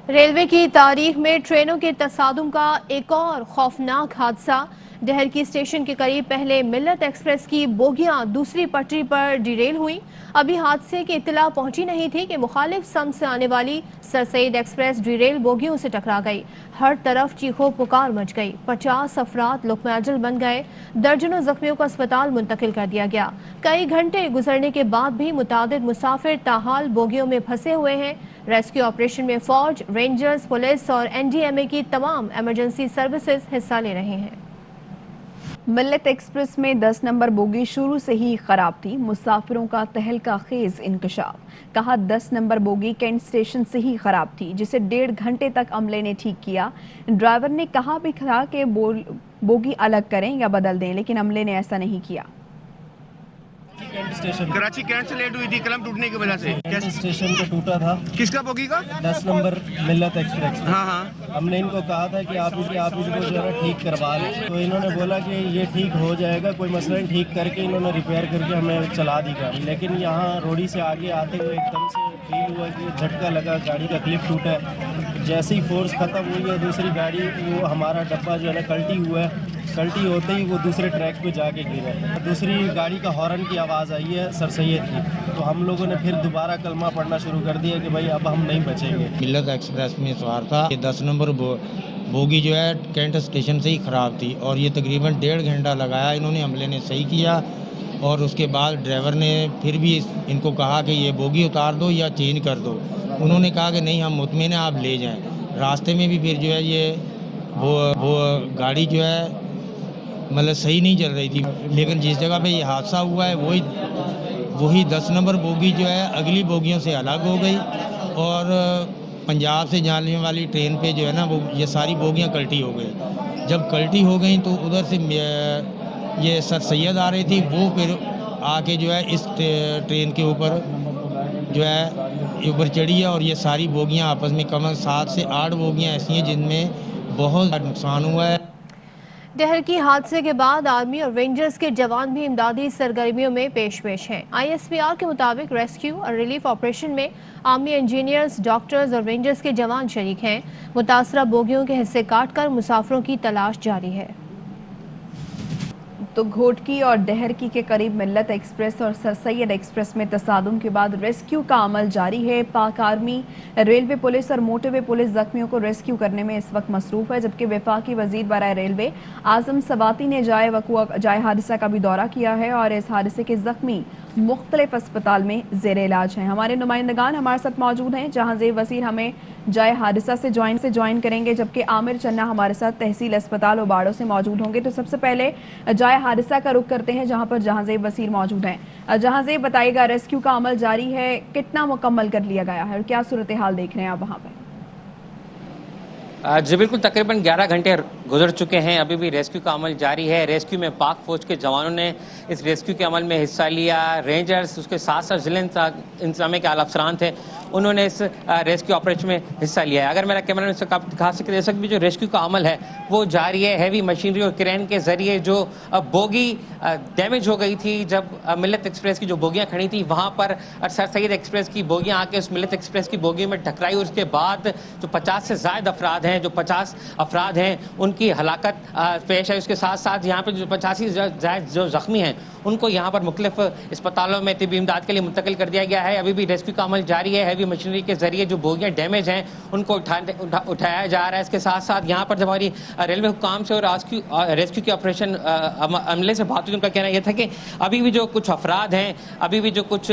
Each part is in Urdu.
ریلوے کی تاریخ میں ٹرینوں کے تصادم کا ایک اور خوفناک حادثہ۔ ڈہر کی اسٹیشن کے قریب پہلے ملت ایکسپریس کی بوگیاں دوسری پٹری پر ڈیریل ہوئیں۔ ابھی حادثے کی اطلاع پہنچی نہیں تھی کہ مخالف سمت سے آنے والی سر سید ایکسپریس ڈیریل بوگیوں سے ٹکرا گئی۔ ہر طرف چیخو پکار مچ گئی۔ 50 افراد لقمہ اجل بن گئے۔ درجنوں زخمیوں کو اسپتال منتقل کر دیا گیا۔ کئی گھنٹے گزرنے کے بعد بھی متعدد مسافر تاحال بوگیوں میں پھنسے ہوئے ہیں۔ ریسکیو آپریشن میں فوج، رینجرز، پولیس اور NDMA کی تمام ایمرجنسی سروسز حصہ لے رہے ہیں۔ ملت ایکسپریس میں 10 نمبر بوگی شروع سے ہی خراب تھی۔ مسافروں کا تہلکہ خیز انکشاف۔ کہا 10 نمبر بوگی کینٹ اسٹیشن سے ہی خراب تھی، جسے 1.5 گھنٹے تک عملے نے ٹھیک کیا۔ ڈرائیور نے کہا بھی تھا کہ بوگی الگ کریں یا بدل دیں، لیکن عملے نے ایسا نہیں کیا۔ کراچی کینٹ سے لیٹ ہوئی تھی کلم ٹوٹنے کی وجہ سے۔ اسٹیشن کا ٹوٹا تھا۔ کس کا بوگی کا؟ 10 نمبر ملت ایکسپریس۔ ہاں ہم نے ان کو کہا تھا کہ آپ اس کو جو ہے ٹھیک کروا لیں، تو انہوں نے بولا کہ یہ ٹھیک ہو جائے گا، کوئی مسئلہ نہیں۔ ٹھیک کر کے انہوں نے ریپیئر کر کے ہمیں چلا دی گاڑی، لیکن یہاں روڑی سے آگے آتے ہوئے ایک دم سے فیل ہوا کہ جھٹکا لگا، گاڑی کا کلپ ٹوٹا ہے۔ جیسے ہی فورس ختم ہوئی ہے دوسری گاڑی، وہ ہمارا ڈبہ جو ہے نا کلٹی ہوا ہے، کلٹی ہوتے ہی وہ دوسرے ٹریک پہ جا کے گرا ہے۔ دوسری گاڑی کا ہارن کی آواز آئی ہے سر سید کی، تو ہم لوگوں نے پھر دوبارہ کلمہ پڑھنا شروع کر دیا کہ بھائی اب ہم نہیں بچیں گے۔ ملت ایکسپریس میں سوار تھا، 10 نمبر بوگی جو ہے کینٹ اسٹیشن سے ہی خراب تھی، اور یہ تقریباً 1.5 گھنٹہ لگایا انہوں نے، عملے نے صحیح کیا، اور اس کے بعد ڈرائیور نے پھر بھی ان کو کہا کہ یہ بوگی اتار دو یا چینج کر دو۔ انہوں نے کہا کہ نہیں، ہم مطمئن ہیں، آپ لے جائیں۔ راستے میں بھی پھر جو ہے یہ وہ گاڑی جو ہے مطلب صحیح نہیں چل رہی تھی، لیکن جس جگہ پہ یہ حادثہ ہوا ہے وہی 10 نمبر بوگی جو ہے اگلی بوگیوں سے الگ ہو گئی، اور پنجاب سے جانے والی ٹرین پہ جو ہے نا وہ یہ ساری بوگیاں کلٹی ہو گئی۔ جب کلٹی ہو گئیں تو ادھر سے یہ سر سید آ رہی تھی، وہ پھر آ کے جو ہے اس ٹرین کے اوپر جو ہے اوپر چڑھی ہے، اور یہ ساری بوگیاں آپس میں کم از 7 سے 8 بوگیاں ایسی ہیں جن میں بہت نقصان ہوا ہے۔ ڈہر کی حادثے کے بعد آرمی اور رینجرز کے جوان بھی امدادی سرگرمیوں میں پیش ہیں۔ ISPR کے مطابق ریسکیو اور ریلیف آپریشن میں آرمی انجینئرز، ڈاکٹرز اور رینجرز کے جوان شریک ہیں۔ متاثرہ بوگیوں کے حصے کاٹ کر مسافروں کی تلاش جاری ہے۔ تو گھوٹکی اور ڈہرکی کے قریب ملت ایکسپریس اور سر سید ایکسپریس میں تصادم کے بعد ریسکیو کا عمل جاری ہے۔ پاک آرمی، ریلوے پولیس اور موٹر وے پولیس زخمیوں کو ریسکیو کرنے میں اس وقت مصروف ہے، جبکہ وفاقی وزیر برائے ریلوے اعظم سواتی نے جائے حادثہ کا بھی دورہ کیا ہے، اور اس حادثے کے زخمی مختلف اسپتال میں زیر علاج ہیں۔ ہمارے نمائندگان ہمارے ساتھ موجود ہیں۔ جہاں زیب وزیر ہمیں جائے حادثہ سے جوائن کریں گے، جبکہ عامر چنہ ہمارے ساتھ تحصیل اسپتال اوباڑو سے موجود ہوں گے۔ تو سب سے پہلے جائے حادثہ کا رخ کرتے ہیں، جہاں پر جہاں زیب وزیر موجود ہیں۔ جہاں زیب بتائیے گا، ریسکیو کا عمل جاری ہے، کتنا مکمل کر لیا گیا ہے اور کیا صورتحال دیکھ رہے ہیں آپ وہاں پہ؟ جی بالکل، تقریباً 11 گھنٹے گزر چکے ہیں، ابھی بھی ریسکیو کا عمل جاری ہے۔ ریسکیو میں پاک فوج کے جوانوں نے اس ریسکیو کے عمل میں حصہ لیا۔ رینجرز، اس کے ساتھ ساتھ ضلع انتظامیہ کے اعلیٰ افسران تھے، انہوں نے اس ریسکیو آپریشن میں حصہ لیا ہے۔ اگر میرا کیمرہ مین سے کہا سکتے اس وقت بھی جو ریسکیو کا عمل ہے وہ جاری ہے۔ ہیوی مشینری اور کرین کے ذریعے جو بوگی ڈیمیج ہو گئی تھی، جب ملت ایکسپریس کی جو بوگیاں کھڑی تھیں وہاں پر سر سید ایکسپریس کی بوگیاں آ کے اس ملت ایکسپریس کی بوگی میں ٹکرائی، اور اس کے بعد جو 50 سے زائد افراد ہیں، جو 50 افراد ہیں، ان کی ہلاکت پیش ہے۔ اس کے ساتھ ساتھ یہاں پہ جو 85 زائد جو زخمی ہیں ان کو یہاں پر مختلف اسپتالوں میں طبی امداد کے لیے منتقل کر دیا گیا ہے۔ ابھی بھی ریسکیو کا عمل جاری ہے، ہیوی مشینری کے ذریعے جو بوگیاں ڈیمیج ہیں ان کو اٹھایا جا رہا ہے۔ اس کے ساتھ ساتھ یہاں پر جب ہماری ریلوے حکام سے اور ریسکیو کے آپریشن عملے سے بات ہوئی، ان کا کہنا یہ تھا کہ ابھی بھی جو کچھ افراد ہیں، ابھی بھی جو کچھ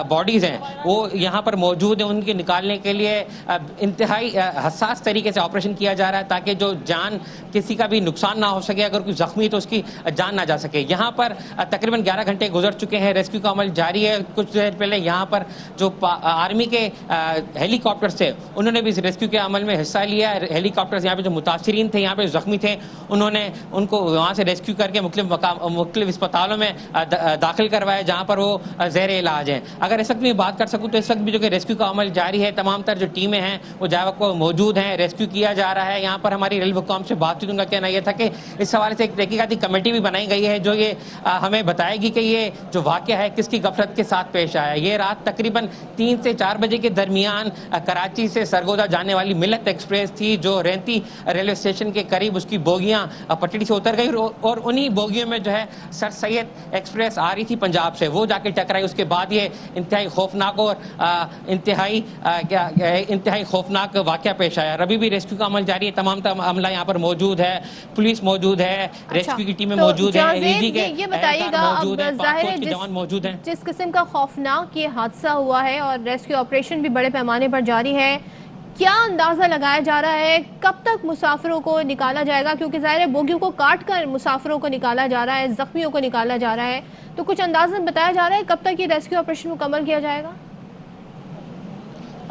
باڈیز ہیں وہ یہاں پر موجود ہیں، ان کے نکالنے کے لیے انتہائی حساس طریقے سے آپریشن کیا جا رہا ہے تاکہ جو جان کسی کا بھی نقصان نہ ہو سکے، اگر کوئی زخمی تو اس کی جان نہ جا سکے۔ یہاں پر تقریباً 11 گھنٹے گزر چکے ہیں، ریسکیو کا عمل جاری ہے۔ کچھ دیر پہلے یہاں پر جو آرمی کے ہیلی کاپٹرز تھے انہوں نے بھی اس ریسکیو کے عمل میں حصہ لیا۔ ہیلی کاپٹرز یہاں پہ جو متاثرین تھے، یہاں پہ زخمی تھے، انہوں نے ان کو وہاں سے ریسکیو کر کے مختلف اسپتالوں میں داخل کروایا جہاں پر وہ زیر علاج ہیں۔ اگر اس وقت میں بات کر سکوں تو اس وقت بھی جو کہ ریسکیو کا عمل جاری ہے، تمام تر جو ٹیمیں ہیں وہ جائے وقت موجود ہیں، ریسکیو کیا جا رہا ہے۔ یہاں پر ہماری ریلوے حکام سے بات ہوئی، ان کا کہنا یہ تھا کہ اس حوالے سے ایک تحقیقاتی کمیٹی بھی بنائی گئی ہے جو یہ ہمیں بتا بتائے گی کہ یہ جو واقعہ ہے کس کی غفلت کے ساتھ پیش آیا. یہ رات تقریباً 3 سے 4 بجے کے درمیان کراچی سے سرگودا جانے والی ملت ایکسپریس تھی جو رینتی ریلوے اسٹیشن کے قریب اس کی بوگیاں پٹڑی سے اتر گئی اور انہی بوگیوں میں جو ہے سر سید ایکسپریس آ رہی تھی پنجاب سے, وہ جا کے ٹکرائی. اس کے بعد یہ انتہائی خوفناک اور انتہائی خوفناک واقعہ پیش آیا. ابھی بھی ریسکیو کا عمل جاری ہے, تمام عملہ یہاں پر موجود ہے, پولیس موجود ہے, ریسکیو کی ٹیمیں موجود ہیں, یہ بتائیے گا موجود ہیں, ظاہر ہے جوان موجود ہیں. جس قسم کا خوفناک یہ حادثہ ہوا ہے اور ریسکیو آپریشن بھی بڑے پیمانے پر جاری ہے, کیا اندازہ لگایا جا رہا ہے کب تک مسافروں کو نکالا جائے گا؟ کیونکہ ظاہر ہے بوگیوں کو کاٹ کر مسافروں کو نکالا جا رہا ہے, زخمیوں کو نکالا جا رہا ہے, تو کچھ اندازہ بتایا جا رہا ہے کب تک یہ ریسکیو آپریشن مکمل کیا جائے گا؟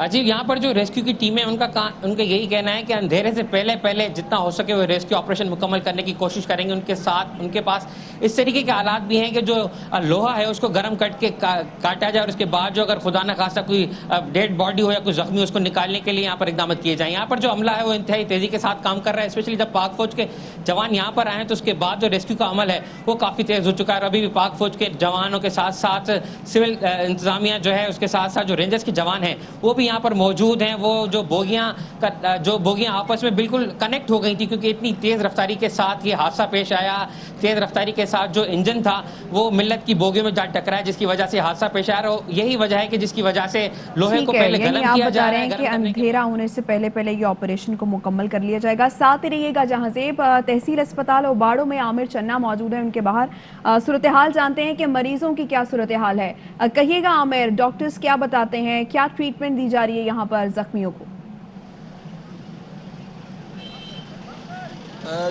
جی, یہاں پر جو ریسکیو کی ٹیمیں ان کا یہی کہنا ہے کہ اندھیرے سے پہلے جتنا ہو سکے وہ ریسکیو آپریشن مکمل کرنے کی کوشش کریں گے. ان کے پاس اس طریقے کے آلات بھی ہیں کہ جو لوہا ہے اس کو گرم کر کے کاٹا جائے اور اس کے بعد جو اگر خدا نہ خواستہ کوئی ڈیڈ باڈی ہو یا کوئی زخمی اس کو نکالنے کے لیے یہاں پر اقدامات کیے جائیں. یہاں پر جو عملہ ہے وہ انتہائی تیزی کے ساتھ کام کر رہا ہے, اسپیشلی جب پاک فوج کے جوان یہاں پر آئے ہیں تو اس کے بعد جو ریسکیو کا عمل ہے وہ کافی تیز ہو چکا ہے. اور ابھی بھی پاک فوج کے جوانوں کے ساتھ ساتھ سول انتظامیہ جو ہے اس کے ساتھ ساتھ جو رینجرز کے جوان ہیں وہ بھی یہاں پر موجود ہیں. وہ جو بوگیاں آپس میں بالکل کنیکٹ ہو گئی تھی کیونکہ اتنی تیز رفتاری کے ساتھ یہ حادثہ پیش آیا. تیز رفتاری کے ساتھ جو انجن تھا وہ ملت کی بوگیوں میں جا ٹکرایا جس کی وجہ سے حادثہ پیش آیا. اور یہی وجہ ہے کہ جس کی وجہ سے لوہے کو پہلے گرم کیا جا رہا ہے. کہ اندھیرا ہونے سے پہلے یہ آپریشن کو مکمل کر لیا جائے گا. ساتھ ہی رہیے گا جہانزیب. تحصیل اسپتال اوباڑو میں عامر چنا موجود ہے, ان کے باہر صورتحال جانتے ہیں کہ مریضوں کی کیا صورتحال ہے. کہیے گا عامر, ڈاکٹرز کیا بتاتے ہیں, کیا ٹریٹمنٹ دی جا رہی ہے یہاں پر زخمیوں کو؟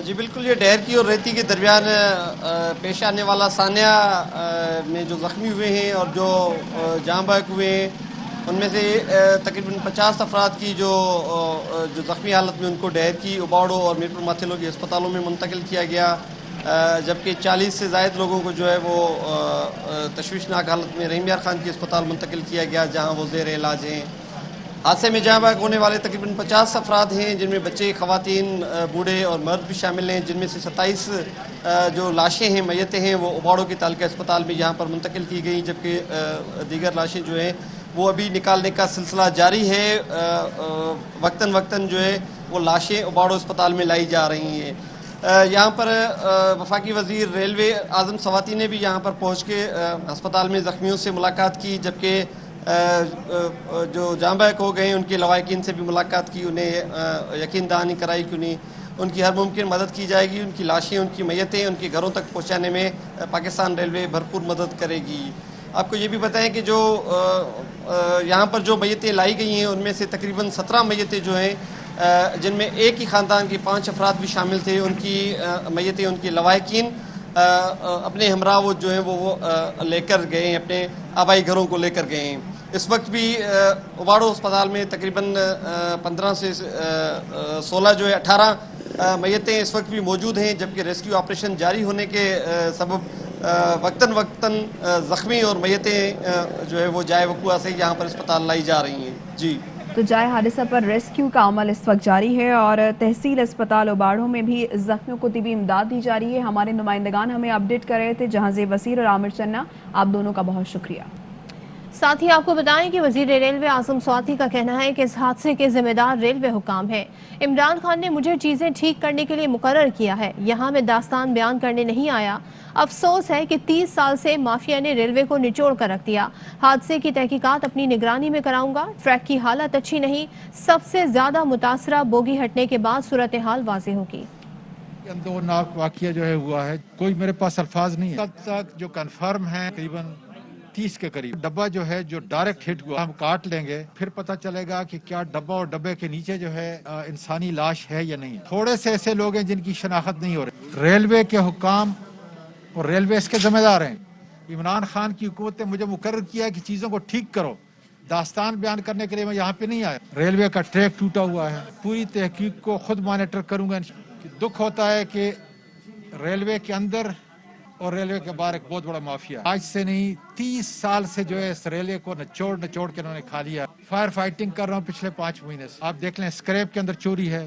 جی بالکل, یہ ڈہر کی اور ریتی کے درمیان پیش آنے والا سانحہ میں جو زخمی ہوئے ہیں اور جو جاں بحق ہوئے ہیں ان میں سے تقریباً 50 افراد کی جو زخمی حالت میں ان کو ڈہر کی, اوباڑو اور میرپور ماتھیلو کے اسپتالوں میں منتقل کیا گیا, جبکہ 40 سے زائد لوگوں کو جو ہے وہ تشویشناک حالت میں رحیم یار خان کی اسپتال منتقل کیا گیا جہاں وہ زیر علاج ہیں. حادثے میں جاں بحق ہونے والے تقریباً 50 افراد ہیں جن میں بچے, خواتین, بوڑھے اور مرد بھی شامل ہیں, جن میں سے 27 جو لاشیں ہیں, میتیں ہیں, وہ اوباڑو کے تعلقہ اسپتال میں یہاں پر منتقل کی گئی, جبکہ دیگر لاشیں جو ہیں وہ ابھی نکالنے کا سلسلہ جاری ہے. وقتاً جو ہے وہ لاشیں اوباڑو اسپتال میں لائی جا رہی ہیں. یہاں پر وفاقی وزیر ریلوے اعظم سواتی نے بھی یہاں پر پہنچ کے ہسپتال میں زخمیوں سے ملاقات کی, جبکہ جو جاں بحق ہو گئے ان کے لواحقین سے بھی ملاقات کی, انہیں یقین دہانی کرائی کہ انہیں ان کی ہر ممکن مدد کی جائے گی. ان کی لاشیں, ان کی میتیں ان کے گھروں تک پہنچانے میں پاکستان ریلوے بھرپور مدد کرے گی. آپ کو یہ بھی بتائیں کہ جو یہاں پر جو میتیں لائی گئی ہیں ان میں سے تقریباً 17 میتیں جو ہیں جن میں ایک ہی خاندان کے 5 افراد بھی شامل تھے, ان کی میتیں ان کے لواحقین اپنے ہمراہ وہ جو ہیں وہ لے کر گئے ہیں, اپنے آبائی گھروں کو لے کر گئے ہیں. اس وقت بھی اوباڑو اسپتال میں تقریباً 15 سے 16 جو ہے 18 میتیں اس وقت بھی موجود ہیں, جبکہ ریسکیو آپریشن جاری ہونے کے سبب وقتاً زخمی اور میتیں جو ہے وہ جائے وقوع سے یہاں پر اسپتال لائی جا رہی ہیں. جی تو جائے حادثہ پر ریسکیو کا عمل اس وقت جاری ہے اور تحصیل اسپتال اوباڑو میں بھی زخمیوں کو طبی امداد دی جا رہی ہے. ہمارے نمائندگان ہمیں اپڈیٹ کر رہے تھے. جہانزیب وسیر اور عامر چنا, آپ دونوں کا بہت شکریہ. ساتھ ہی آپ کو بتائیں کہ وزیر ریلوے اعظم سواتی کا کہنا ہے کہ اس حادثے کے ذمہ دار ریلوے حکام ہیں. عمران خان نے مجھے چیزیں ٹھیک کرنے کے لیے مقرر کیا ہے, یہاں میں داستان بیان کرنے نہیں آیا. افسوس ہے کہ 30 سال سے مافیا نے ریلوے کو نچوڑ کر رکھ دیا. حادثے کی تحقیقات اپنی نگرانی میں کراؤں گا. ٹریک کی حالت اچھی نہیں, سب سے زیادہ متاثرہ بوگی ہٹنے کے بعد صورتحال واضح ہوگی. اندوناک واقعہ جو ہے ہوا ہے, کوئی میرے پاس الفاظ نہیں ہے. اب تک جو کنفرم ہے تقریباً 30 کے قریب ڈبہ جو ہے جو ڈائریکٹ ہٹ ہوا, ہم کاٹ لیں گے پھر پتہ چلے گا کہ کیا ڈبہ اور ڈبے کے نیچے جو ہے انسانی لاش ہے یا نہیں. تھوڑے سے ایسے لوگ ہیں جن کی شناخت نہیں ہو رہی. ریلوے کے حکام اور ریلوے اس کے ذمہ دار ہیں. عمران خان کی حکومت نے مجھے مقرر کیا کہ چیزوں کو ٹھیک کرو. داستان بیان کرنے کے لیے میں یہاں پہ نہیں آیا. ریلوے کا ٹریک ٹوٹا ہوا ہے, پوری تحقیق کو خود مانیٹر کروں گا. دکھ ہوتا ہے کہ ریلوے کے اندر اور ریلوے کے باہر ایک بہت بڑا مافیا, آج سے نہیں 30 سال سے جو ہے اس ریلوے کو نچوڑ کے انہوں نے کھا لیا. فائر فائٹنگ کر رہا ہوں پچھلے 5 مہینے سے. آپ دیکھ لیں اسکریپ کے اندر چوری ہے,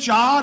4